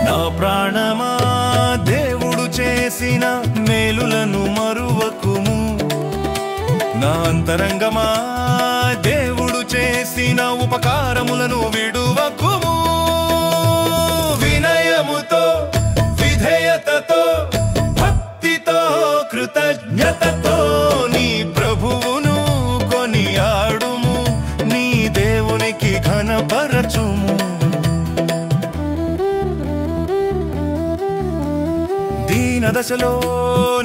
నా ప్రాణమా దేవుడు చేసిన మేలులను మరువకుము, నా అంతరంగమా దేవుడు చేసిన ఉపకారములను విడువకుము. వినయముతో విధేయతతో భక్తితో కృతజ్ఞతతో నీ ప్రభువును కొనియాడుము, నీ దేవునికి ఘనపరచుము. దీన దశలో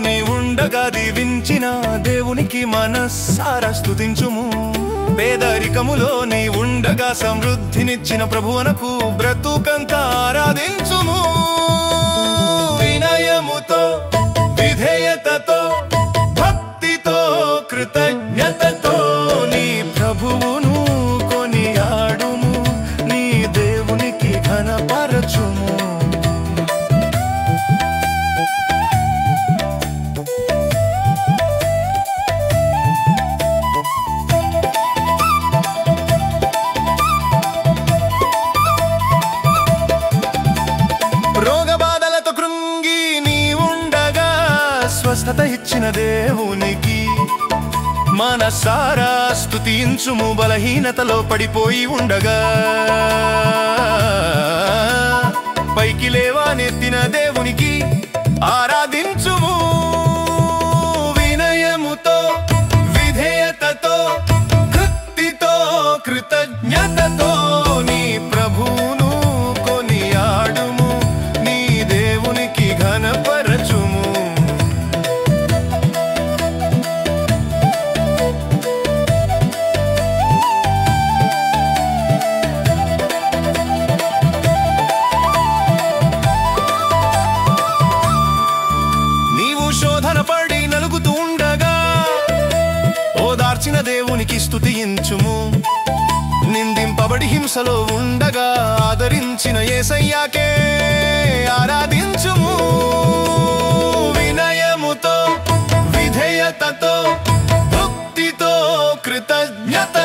నీ ఉండగా దీవించిన దేవునికి మనస్సారా స్తుతించుము. పేదరికములో నీ ఉండగా సమృద్ధినిచ్చిన ప్రభువునకు బ్రతుకంతా ఆరాధించుము. వినయముతో విధేయతతో భక్తితో కృతజ్ఞతతో నీ ప్రభువును కొనియాడుము, నీ దేవునికి ఘనపరచుము. రోగబాధలతో కృంగి నీ ఉండగా స్వస్థత ఇచ్చిన దేవునికి మనసారా స్తుతించుము. బలహీనతలో పడిపోయి ఉండగా పైకి లేవానెత్తిన దేవునికి ఆరాధించుము. వినయముతో విధేయతతో భక్తితో కృతజ్ఞతతో నీ ప్రభువును కొనియాడుము, నీ దేవునికి ఘనపరచుము. నీవు శోధన పడి నలుగుతూ ఉండగా ఓదార్చిన దేవునికి స్తుతించుము. నిందింపబడి హింసలో ఉండగా ఆదరించిన యేసయ్యాకే ఆరాధించుము. వినయముతో విధేయతతో భక్తితో కృతజ్ఞత